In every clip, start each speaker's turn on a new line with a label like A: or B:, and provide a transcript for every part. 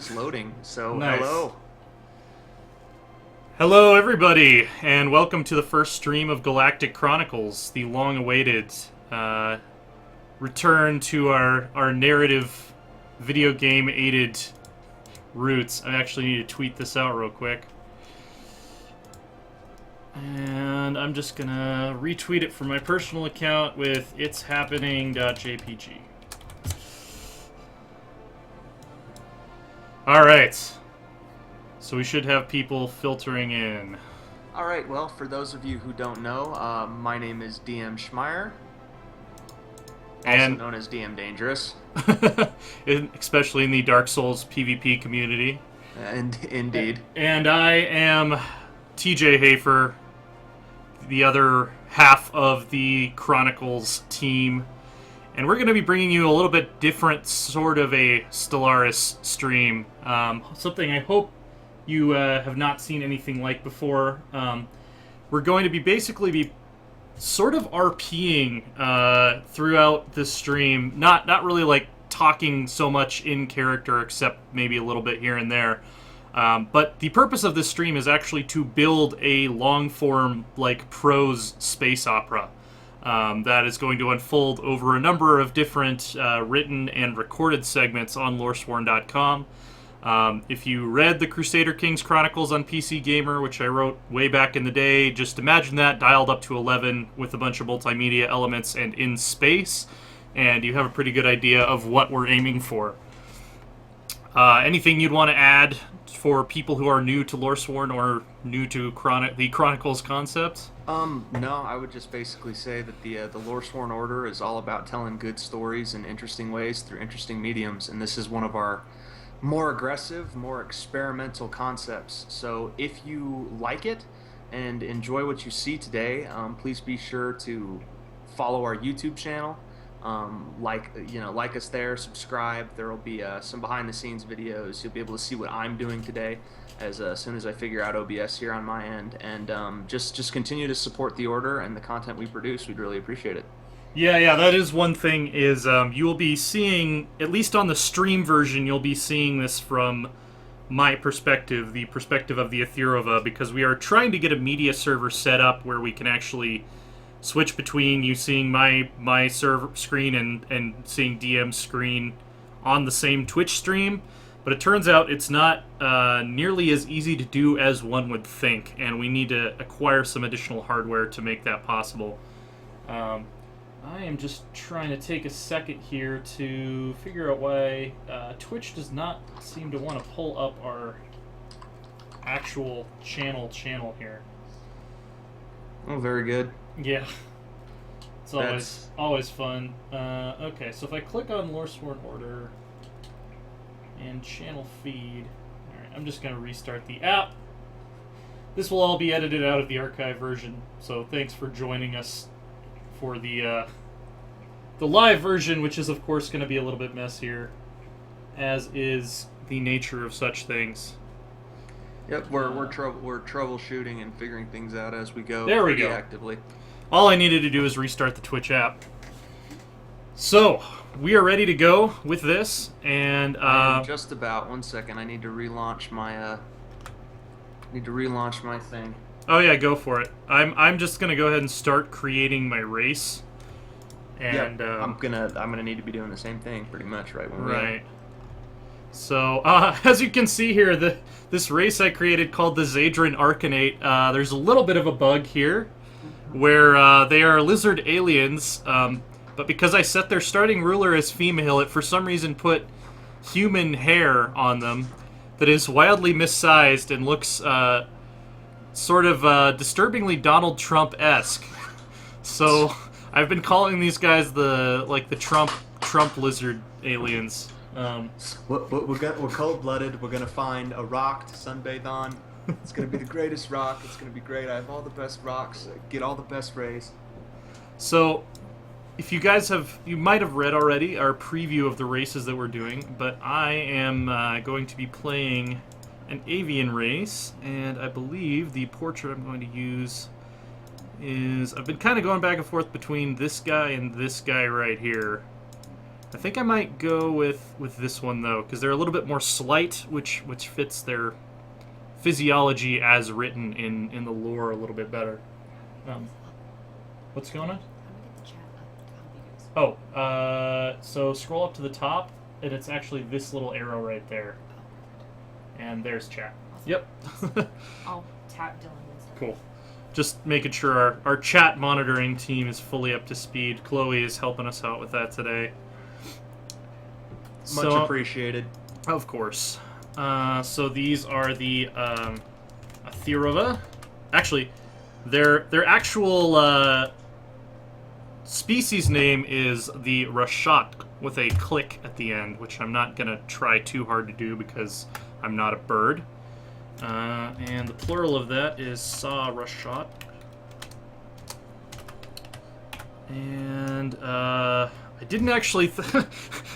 A: is loading, so
B: Nice.
A: hello.
B: Hello, everybody, and welcome to the first stream of Galactic Chronicles, the long-awaited return to our narrative video game-aided roots. I actually need to tweet this out real quick. And I'm just gonna retweet it from my personal account with it'shappening.jpg. Alright. So we should have people filtering in.
A: Alright, well, for those of you who don't know, my name is DM Schmeier, also known as DM Dangerous.
B: Especially in the Dark Souls PvP community.
A: And indeed.
B: And I am TJ Hafer, the other half of the Chronicles team. And we're going to be bringing you a little bit different sort of a Stellaris stream. Something I hope you have not seen anything like before. We're going to be basically sort of RPing throughout this stream. Not really like talking so much in character, except maybe a little bit here and there. But the purpose of this stream is actually to build a long-form, like, prose space opera. That is going to unfold over a number of different written and recorded segments on loresworn.com. If you read the Crusader Kings Chronicles on PC Gamer, which I wrote way back in the day, just imagine that dialed up to 11 with a bunch of multimedia elements and in space, and you have a pretty good idea of what we're aiming for. Anything you'd want to add for people who are new to Loresworn or new to the Chronicles concept?
A: No, I would just basically say that the Loresworn Order is all about telling good stories in interesting ways through interesting mediums, and this is one of our more aggressive, more experimental concepts. So if you like it and enjoy what you see today, please be sure to follow our YouTube channel. Like us there, subscribe. There will be some behind-the-scenes videos. You'll be able to see what I'm doing today as soon as I figure out OBS here on my end, and just continue to support the Order and the content we produce. We'd really appreciate it.
B: Yeah, that is one thing, is you will be seeing, at least on the stream version, you'll be seeing this from my perspective, the perspective of the Atherea, because we are trying to get a media server set up where we can actually switch between you seeing my server screen and seeing DM's screen on the same Twitch stream. But it turns out it's not nearly as easy to do as one would think, and we need to acquire some additional hardware to make that possible. I am just trying to take a second here to figure out why Twitch does not seem to want to pull up our actual channel here.
A: Oh, very good.
B: Yeah. It's always fun. Okay, so if I click on Loresworn Order and channel feed, alright, I'm just going to restart the app. This will all be edited out of the archive version, so thanks for joining us for the live version, which is of course going to be a little bit messier, as is the nature of such things.
A: Yep, we're troubleshooting and figuring things out as we go.
B: There we go.
A: Actively.
B: All I needed to do is restart the Twitch app. So we are ready to go with this, and
A: just about 1 second. I need to relaunch my thing.
B: Oh yeah, go for it. I'm just gonna go ahead and start creating my race. And
A: I'm gonna need to be doing the same thing pretty much right when we
B: right. So as you can see here, this race I created called the Zadron Arcanate. There's a little bit of a bug here, where they are lizard aliens. But because I set their starting ruler as female, it for some reason put human hair on them that is wildly missized and looks sort of disturbingly Donald Trump-esque. So I've been calling these guys the Trump lizard aliens.
A: We're cold-blooded. We're gonna find a rock to sunbathe on. It's gonna be the greatest rock. It's gonna be great. I have all the best rocks. Get all the best rays.
B: So, if you guys you might have read already our preview of the races that we're doing, but I am going to be playing an avian race, and I believe the portrait I'm going to use is... I've been kind of going back and forth between this guy and this guy right here. I think I might go with this one though, because they're a little bit more slight, which fits their physiology as written in the lore a little bit better. What's going on?
C: I'm gonna get the chat up to help you guys.
B: Oh, so scroll up to the top, and it's actually this little arrow right there, and there's chat.
C: Awesome.
B: Yep.
C: I'll tap Dylan and stuff.
B: Cool. Just making sure our chat monitoring team is fully up to speed. Chloe is helping us out with that today.
A: Much appreciated.
B: Of course. So these are the Atherea. Actually, their actual species name is the Rashat with a click at the end, which I'm not going to try too hard to do because I'm not a bird. And the plural of that is Sa Rashat. And I didn't actually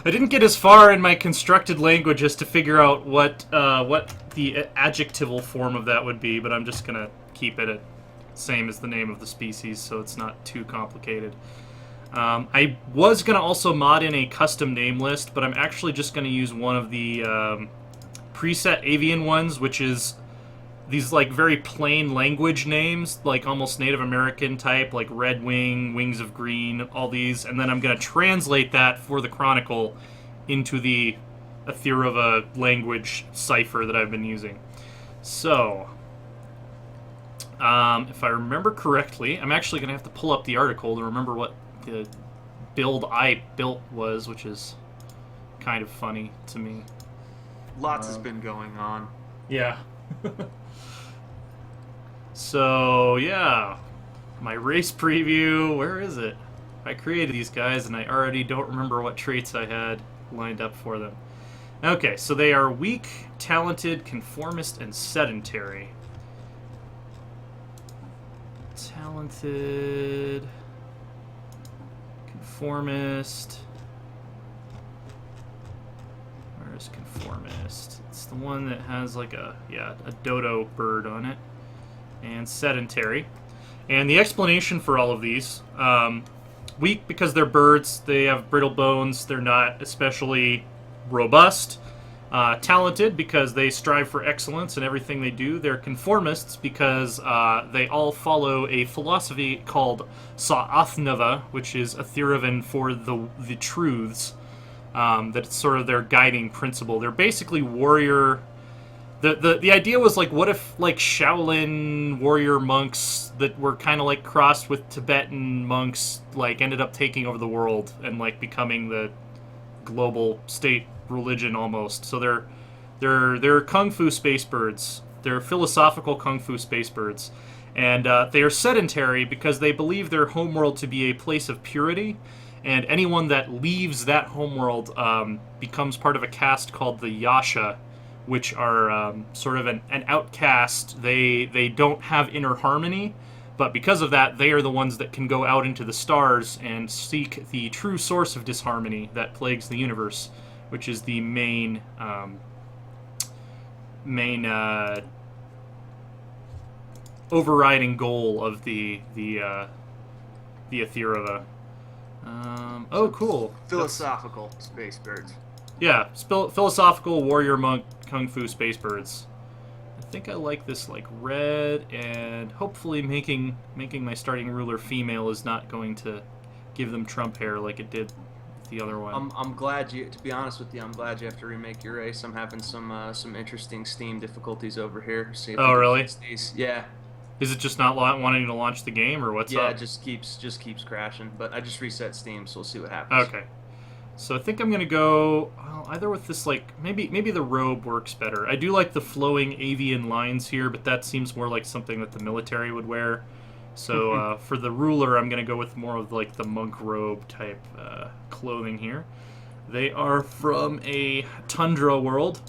B: I didn't get as far in my constructed language as to figure out what the adjectival form of that would be, but I'm just gonna keep it at same as the name of the species, so it's not too complicated. I was gonna also mod in a custom name list, but I'm actually just gonna use one of the preset avian ones, which is these like very plain language names, like almost Native American type, like Red Wing, Wings of Green, all these, and then I'm going to translate that for the Chronicle into the Atherea language cipher that I've been using. So, if I remember correctly, I'm actually going to have to pull up the article to remember what the build I built was, which is kind of funny to me.
A: Lots has been going on.
B: Yeah. So, yeah. My race preview, where is it? I created these guys and I already don't remember what traits I had lined up for them. Okay, so they are weak, talented, conformist, and sedentary. Talented, conformist. Where's conformist? It's the one that has like a dodo bird on it. And sedentary. And the explanation for all of these, weak because they're birds, they have brittle bones, they're not especially robust. Talented because they strive for excellence in everything they do. They're conformists because they all follow a philosophy called Sa'athnava, which is Atherevan for the truths. That's sort of their guiding principle. They're basically warrior. The idea was like, what if like Shaolin warrior monks that were kind of like crossed with Tibetan monks like ended up taking over the world and like becoming the global state religion almost. So they're kung fu space birds. They're philosophical kung fu space birds, and they are sedentary because they believe their homeworld to be a place of purity. And anyone that leaves that homeworld becomes part of a caste called the Yasha, which are sort of an outcast. They don't have inner harmony, but because of that, they are the ones that can go out into the stars and seek the true source of disharmony that plagues the universe, which is the main overriding goal of the Atherea. Oh, cool.
A: Philosophical space birds.
B: Yeah, philosophical warrior monk kung fu space birds. I think I like this like red, and hopefully making my starting ruler female is not going to give them Trump hair like it did with the other one.
A: I'm glad to be honest with you, I'm glad you have to remake your race. I'm having some interesting Steam difficulties over here. See if
B: Oh, really?
A: Yeah.
B: Is it just not wanting to launch the game, or what's up?
A: Yeah, it just keeps crashing. But I just reset Steam, so we'll see what happens.
B: Okay. So I think I'm gonna go either with this like maybe the robe works better. I do like the flowing avian lines here, but that seems more like something that the military would wear. So for the ruler, I'm gonna go with more of like the monk robe type clothing here. They are from a tundra world,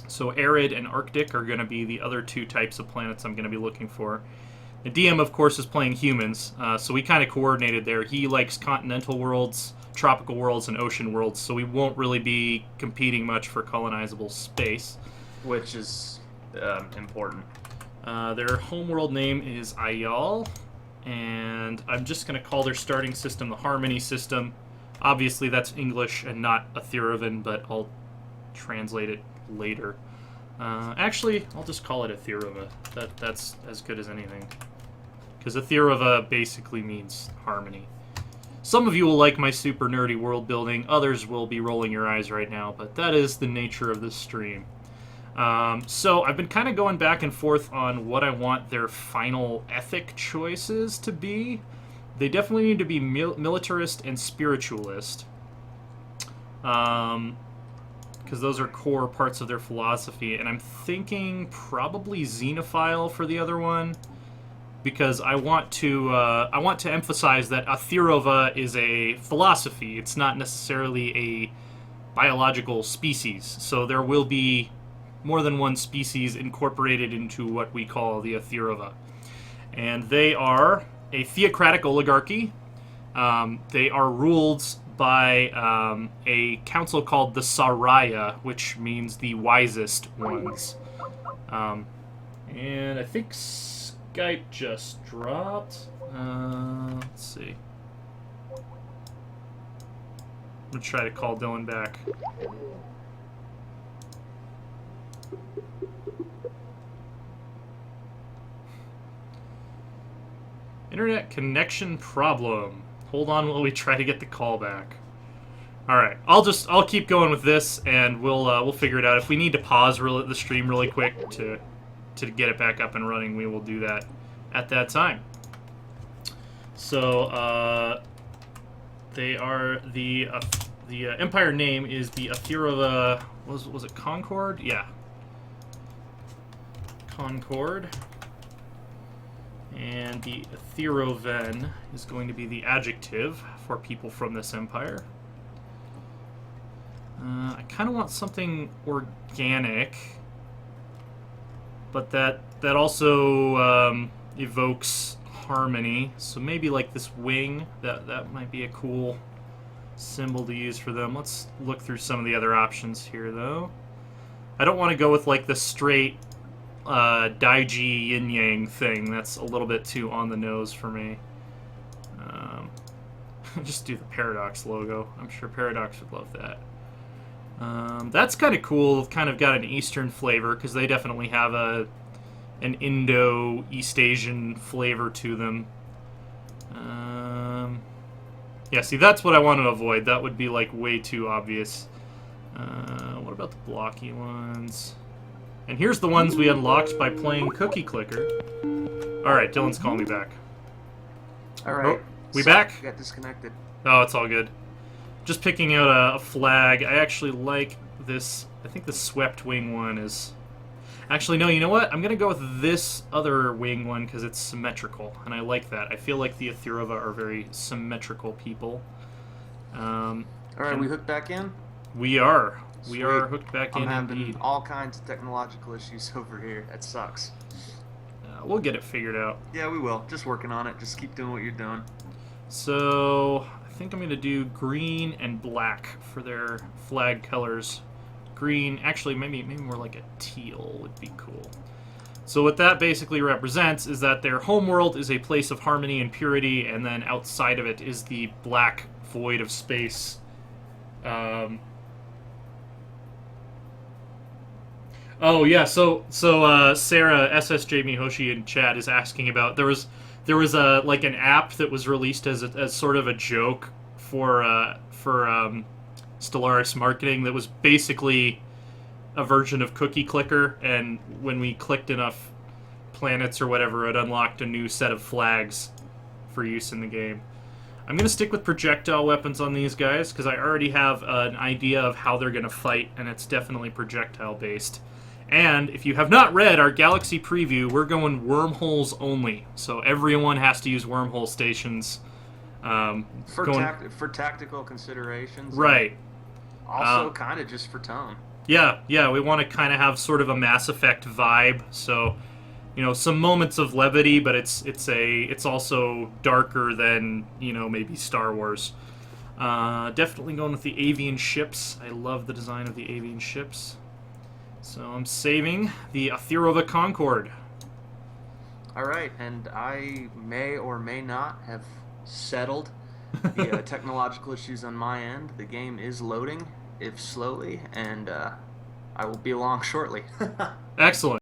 B: so arid and Arctic are gonna be the other two types of planets I'm gonna be looking for. The DM, of course, is playing humans, so we kind of coordinated there. He likes continental worlds, tropical worlds, and ocean worlds, so we won't really be competing much for colonizable space.
A: Which is important.
B: Their homeworld name is Ayal, and I'm just going to call their starting system the Harmony system. Obviously, that's English and not Atheravan, but I'll translate it later. Actually, I'll just call it Atherea. That's as good as anything. Because Atherea basically means harmony. Some of you will like my super nerdy world building. Others will be rolling your eyes right now, but that is the nature of this stream. So I've been kind of going back and forth on what I want their final ethic choices to be. They definitely need to be militarist and spiritualist. Because those are core parts of their philosophy. And I'm thinking probably xenophile for the other one. Because I want to emphasize that Atherea is a philosophy. It's not necessarily a biological species. So there will be more than one species incorporated into what we call the Atherea. And they are a theocratic oligarchy. They are ruled by a council called the Saraya, which means the wisest ones. And I think Skype just dropped. Let's see. I'm going to try to call Dylan back. Internet connection problem. Hold on while we try to get the call back. All right, I'll keep going with this, and we'll figure it out. If we need to pause the stream really quick to get it back up and running, we will do that at that time. So they are the Empire name is the Atherea. Was it Concord? Yeah, Concord. And the Atheroven is going to be the adjective for people from this empire. I kind of want something organic, but that also evokes harmony. So maybe like this wing, that might be a cool symbol to use for them. Let's look through some of the other options here, though. I don't want to go with like the straight Daiji yin yang thing. That's a little bit too on the nose for me. Just do the Paradox logo. I'm sure Paradox would love that. That's kind of cool. Kind of got an Eastern flavor because they definitely have an Indo-East Asian flavor to them. Yeah, see, that's what I want to avoid. That would be like way too obvious. What about the blocky ones? And here's the ones we unlocked by playing Cookie Clicker. Alright, Dylan's calling me back.
A: Alright.
B: Oh, we back?
A: Got disconnected.
B: Oh, it's all good. Just picking out a flag. I actually like this. I think the swept wing one is... Actually, no, you know what? I'm going to go with this other wing one because it's symmetrical, and I like that. I feel like the Atherea are very symmetrical people.
A: Alright, we hooked back in?
B: We are. We
A: Sweet.
B: are hooked back in,
A: I'm
B: indeed.
A: having all kinds of technological issues over here. That sucks.
B: We'll get it figured out.
A: Yeah, we will. Just working on it. Just keep doing what you're doing.
B: So, I think I'm going to do green and black for their flag colors. Green, actually, maybe more like a teal would be cool. So what that basically represents is that their homeworld is a place of harmony and purity, and then outside of it is the black void of space. Oh yeah, so Sarah SSJ Mihoshi in chat is asking about there was a like an app that was released as sort of a joke for Stellaris marketing that was basically a version of Cookie Clicker, and when we clicked enough planets or whatever, it unlocked a new set of flags for use in the game. I'm going to stick with projectile weapons on these guys because I already have an idea of how they're going to fight, and it's definitely projectile based. And if you have not read our Galaxy preview, we're going wormholes only. So everyone has to use wormhole stations.
A: For tactical considerations.
B: Right.
A: Also kind of just for tone.
B: Yeah, we want to kind of have sort of a Mass Effect vibe. So, some moments of levity, but it's also darker than, maybe Star Wars. Definitely going with the avian ships. I love the design of the avian ships. So I'm saving the Atherea Concord.
A: Alright, and I may or may not have settled the technological issues on my end. The game is loading, if slowly, and I will be along shortly.
B: Excellent.